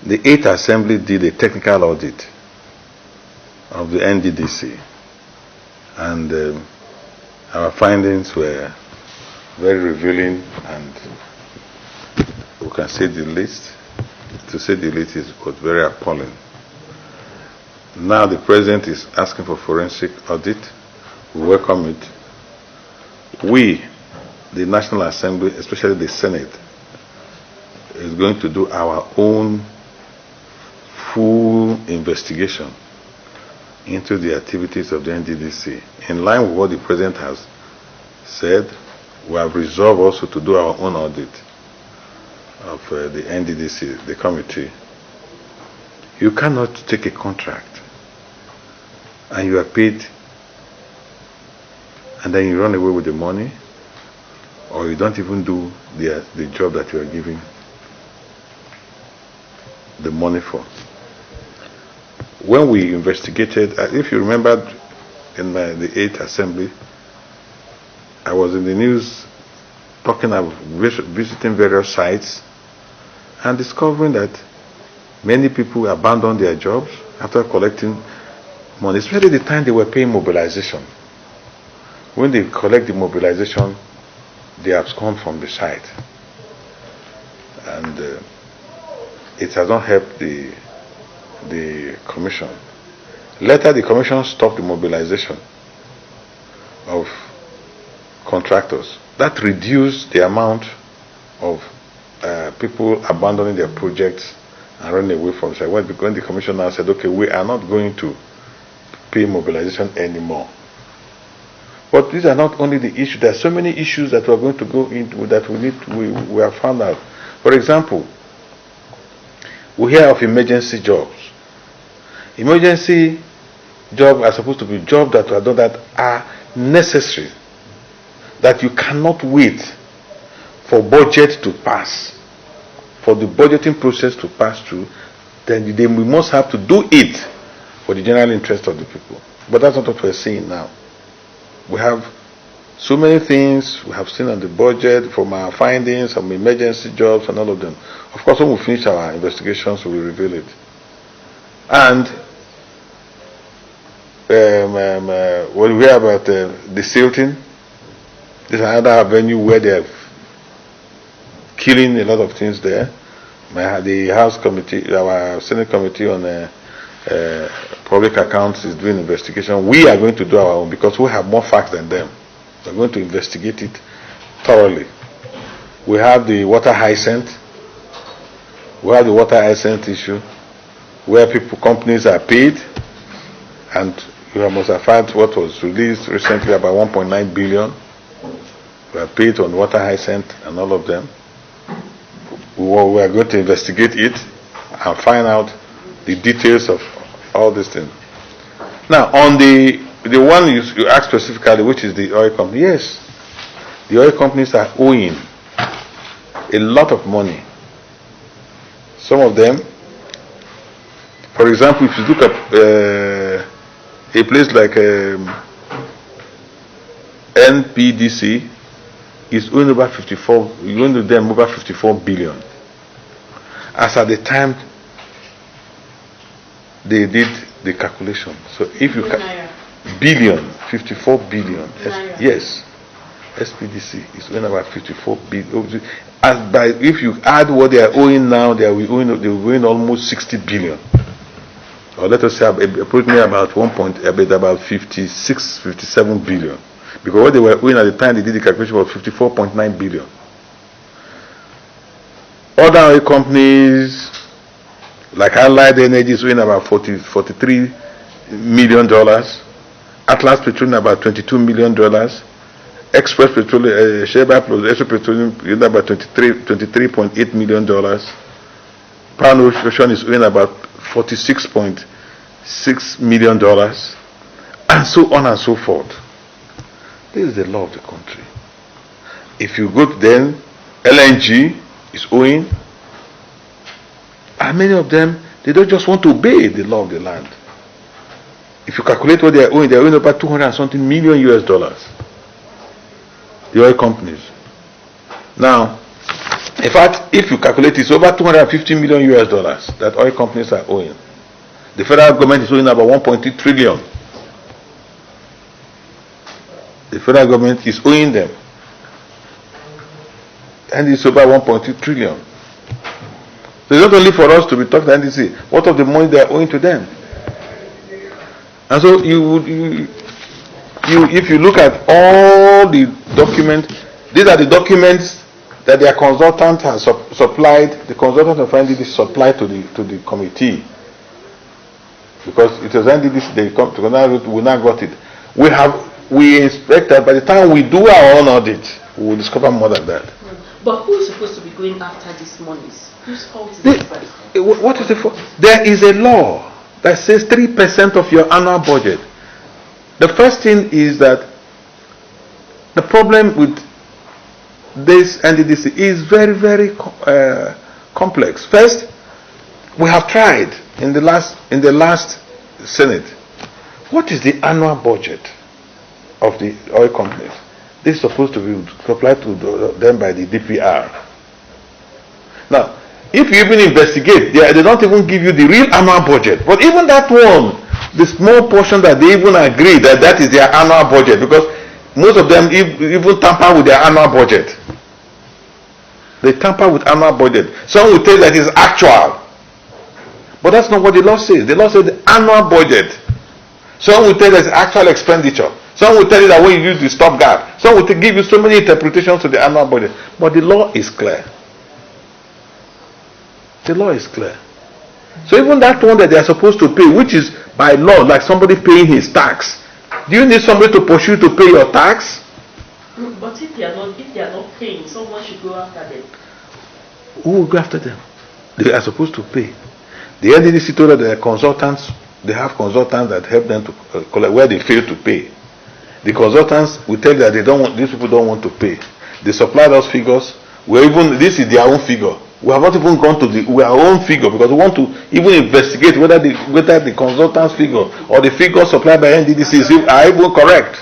The 8th Assembly did a technical audit of the NDDC, and our findings were very revealing, and we can say the least. To say the least, was very appalling. Now the President is asking for forensic audit. We welcome it. We, the National Assembly, especially the Senate, is going to do our own full investigation into the activities of the NDDC. In line with what the President has said, we have resolved also to do our own audit of the NDDC, the committee. You cannot take a contract and you are paid and then you run away with the money, or you don't even do the job that you are giving the money for. When we investigated, if you remember in the 8th Assembly, I was in the news talking about visiting various sites and discovering that many people abandoned their jobs after collecting money, especially the time they were paying mobilization. When they collect the mobilization, they abscond from the site. And it has not helped the commission. Later, the commission stopped the mobilization of contractors. That reduced the amount of people abandoning their projects and running away from site. When the commission now said, okay, we are not going to pay mobilization anymore. But these are not only the issues. There are so many issues that we are going to go into that we have found out. For example, we hear of emergency jobs. Emergency jobs are supposed to be jobs that are done that are necessary, that you cannot wait for budget to pass, for the budgeting process to pass through. Then we must have to do it for the general interest of the people. But that's not what we're seeing now. We have so many things we have seen on the budget, from our findings, some emergency jobs and all of them. Of course, when we finish our investigations, we will reveal it. And when we hear about the silting, this is another avenue where they are killing a lot of things there. The House Committee, our Senate Committee on Public Accounts is doing investigation. We are going to do our own because we have more facts than them. We're going to investigate it thoroughly. We have the water hyacinth. We have the water hyacinth issue where companies are paid, and you must have found what was released recently about 1.9 billion. We are paid on water hyacinth and all of them. We are going to investigate it and find out the details of all these things. Now, on the one you asked specifically, which is the oil company, yes, the oil companies are owing a lot of money. Some of them, for example, if you look at a place like NDDC, is owing over 54 billion. As at the time they did the calculation. So if you billion, 54 billion. Yes. SPDC is owing about 54 billion. If you add what they are owing now, they will owing almost 60 billion. Or let us say about 56, 57 billion. Because what they were owing at the time they did the calculation was 54.9 billion. Other oil companies like Allied Energy is owing about $43 million. Atlas Petroleum about $22 million. Express Petroleum, Sheba plus Express Petroleum is about $23.8 million. Pan Ocean is owing about $46.6 million, and so on and so forth. This is the law of the country. If you go to then, LNG is owing, and many of them, they don't just want to obey the law of the land. If you calculate what they are owing about 200 and something million US dollars. The oil companies. Now, In fact, if you calculate it, it's over 250 million US dollars that oil companies are owing. The federal government is owing about 1.3 trillion. The federal government is owing them. And it's over 1.2 trillion. So it's not only for us to be talking to NDC. What of the money they are owing to them? And so if you look at all the documents, these are the documents that their consultant has supplied. The consultant of NDDC supplied to the committee, because it was NDDC we now got it. We inspected. By the time we do our own audit, we will discover more than that. But who is supposed to be going after these monies? Whose fault is it? What is the fault? There is a law that says 3% of your annual budget. The first thing is that the problem with this NDDC is very, very complex. First, we have tried in the last Senate. What is the annual budget of the oil companies? This is supposed to be supplied to them by the DPR. Now, if you even investigate, they don't even give you the real annual budget. But even that one, the small portion that they even agree that is their annual budget, because most of them even tamper with their annual budget. They tamper with annual budget. Some will tell you that it's actual. But that's not what the law says. The law says the annual budget. Some will tell you that it's actual expenditure. Some will tell you that when you use the stopgap. Some will give you so many interpretations to the annual budget. But the law is clear. The law is clear. So even that one that they are supposed to pay, which is by law, like somebody paying his tax, do you need somebody to pursue to pay your tax? But if they are not paying, someone should go after them. Who will go after them? They are supposed to pay. The NDDC told that they have consultants that help them to collect where they fail to pay. The consultants will tell you that these people don't want to pay. They supply those figures. This is their own figure. We have not even gone to our own figure, because we want to even investigate whether the consultant's figure or the figure supplied by NDDC are even correct.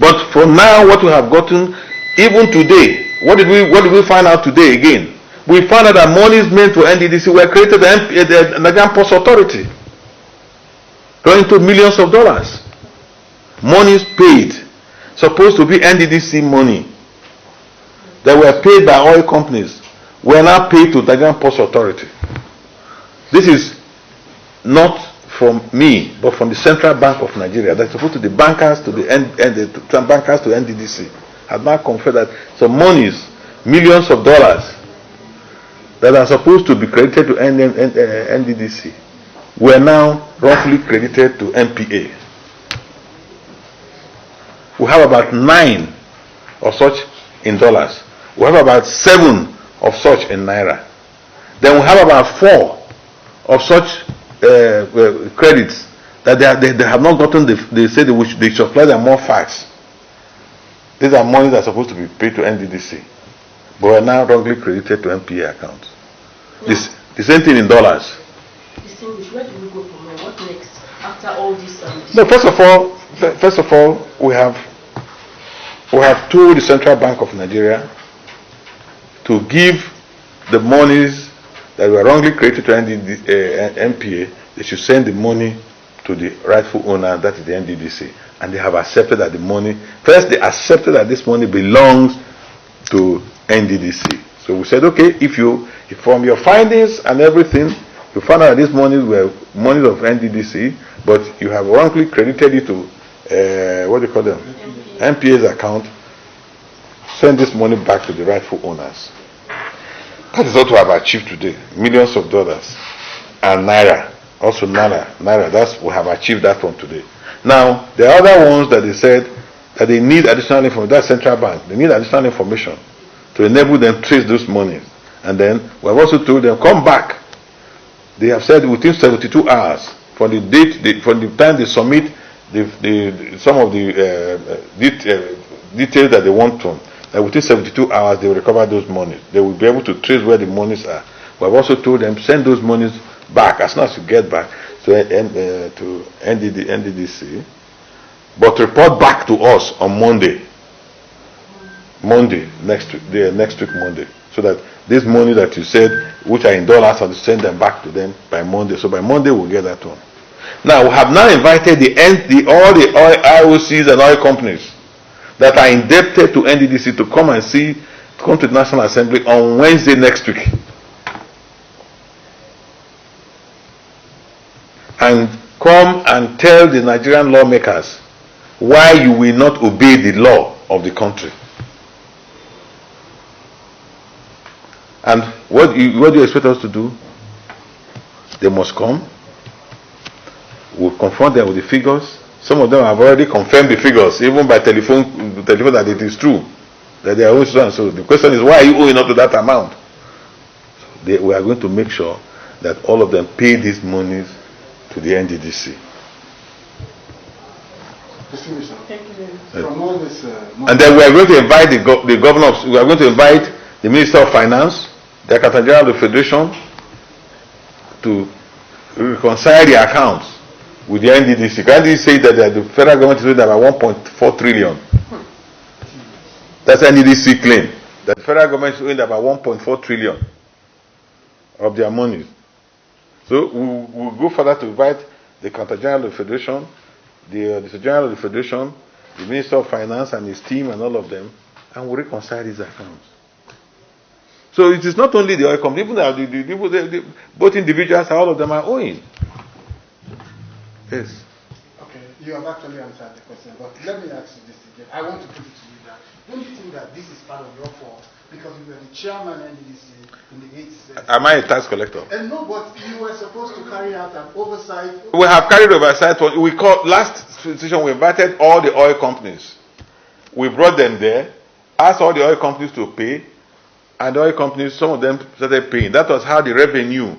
But for now, what we have gotten, even today, what did we find out today again? We found out that monies meant for NDDC were created by the Nigerian Ports Authority, going to millions of dollars. Monies paid, supposed to be NDDC money, that were paid by oil companies, were now paid to the Nigerian Ports Authority. This is not from me, but from the Central Bank of Nigeria. That's supposed to be the bankers to the bankers to NDDC. Have now confirmed that some monies, millions of dollars, that are supposed to be credited to NDDC, were now roughly credited to NPA. We have about 9 of such in dollars. We have about 7 of such in naira. Then we have about 4 of such credits that they have not gotten. They say they should apply them more fast. These are money that are supposed to be paid to NDDC, but are now wrongly credited to NPA accounts. No. The same thing in dollars. Distinguish, where do we go from here? What next after all this? No, first of all, we have told the Central Bank of Nigeria to give the monies that were wrongly credited to NPA. They should send the money to the rightful owner, that is the NDDC. And they have accepted that the money, first they accepted that this money belongs to NDDC. So we said, okay, if from your findings and everything, you found out that these monies were monies of NDDC, but you have wrongly credited it to, what do you call them? NPA's account, send this money back to the rightful owners. That is what we have achieved today. Millions of dollars. And naira. Also naira. We have achieved that one today. Now, the other ones that they said that they need additional information, that's Central Bank. They need additional information to enable them to trace those monies. And then we have also told them, come back. They have said within 72 hours from the date, from the time they submit some of the details that they want to, that within 72 hours they will recover those monies. They will be able to trace where the monies are. We have also told them, send those monies back as soon as you get back to NDDC, but report back to us on Monday. Monday, next week Monday, so that this money that you said, which are in dollars, and send them back to them by Monday. So by Monday we'll get that one. Now we have now invited all the oil IOCs and oil companies that are indebted to NDDC to come to the National Assembly on Wednesday next week, and come and tell the Nigerian lawmakers why you will not obey the law of the country. And what do you expect us to do? They must come. We'll confront them with the figures. Some of them have already confirmed the figures, even by telephone that it is true, that they are owing so and so. The question is, why are you owing up to that amount? We are going to make sure that all of them pay these monies to the NDDC. From all this, and then we are going to invite the governors. We are going to invite the Minister of Finance, the Secretary General of the Federation, to reconcile the accounts with the NDDC. NDDC say that the federal government is owing about 1.4 trillion. That's NDDC claim that the federal government is owing about 1.4 trillion of their monies. So we'll go further to invite the Secretary General of the Federation, the Secretary General of the Federation, the Minister of Finance and his team and all of them, and we'll reconcile these accounts. So it is not only the oil company, even both individuals, all of them are owing. Yes. Okay, you have actually answered the question, but let me ask you this again. I want to put it to you that, don't you think that this is part of your fault? Because you were the chairman of NDDC in the 80s. Am I a tax collector? And no, but you were supposed to carry out an oversight. We have carried oversight. Last session we invited all the oil companies. We brought them there, asked all the oil companies to pay, and the oil companies, some of them started paying. That was how the revenue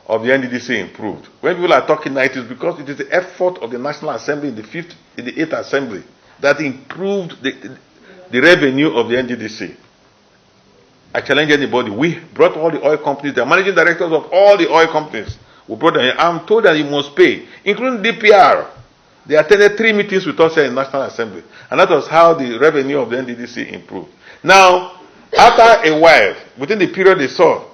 of the NDDC improved. When people are talking now, it is because it is the effort of the National Assembly in the 8th Assembly that improved the revenue of the NDDC. I challenge anybody. We brought all the oil companies, the managing directors of all the oil companies. We brought them here. I'm told that you must pay, including DPR. They attended 3 meetings with us here in the National Assembly. And that was how the revenue of the NDDC improved. Now, after a while, within the period they saw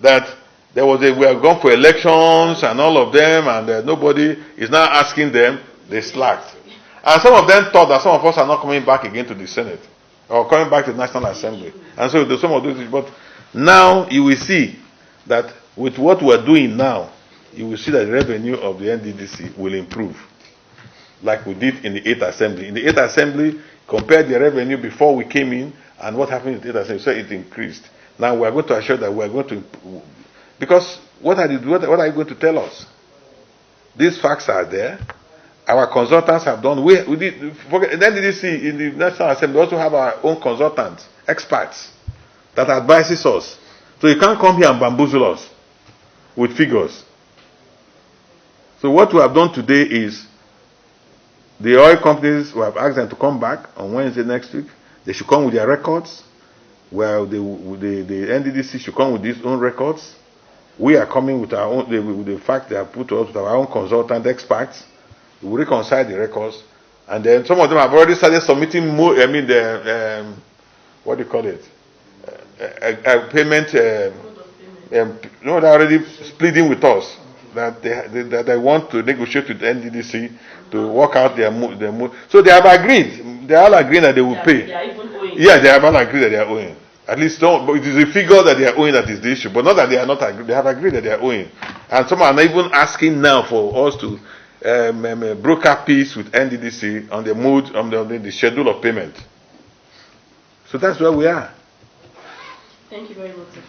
that we are going for elections and all of them, and nobody is now asking them, they slacked. And some of them thought that some of us are not coming back again to the Senate or coming back to the National Assembly. And so some of those, but now you will see that with what we are doing now, you will see that the revenue of the NDDC will improve, like we did in the 8th Assembly. In the 8th Assembly, compared the revenue before we came in and what happened in the 8th Assembly, so it increased. Now we are going to assure that we are going to, because what are you going to tell us? These facts are there. Our consultants have done. We did. Forget, then NDDC in the National Assembly also have our own consultants, experts that advises us. So you can't come here and bamboozle us with figures. So what we have done today is the oil companies, we have asked them to come back on Wednesday next week. They should come with their records. Well, the NDDC should come with its own records. We are coming with our own, with the fact they have put to us with our own consultant experts. We will reconcile the records, and then some of them have already started submitting more. I mean, what do you call it? Payment. No, they're already splitting with us that they want to negotiate with the NDDC to work out their So they have agreed. They all agree that they will pay. They are even owing. Yeah, they have all agreed that they are owing. At least don't. But it is the figure that they are owing that is the issue. But not that they are not agreed. They have agreed that they are owing, and some are not even asking now for us to broker peace with NDDC on the mode, on the schedule of payment. So that's where we are. Thank you very much, sir.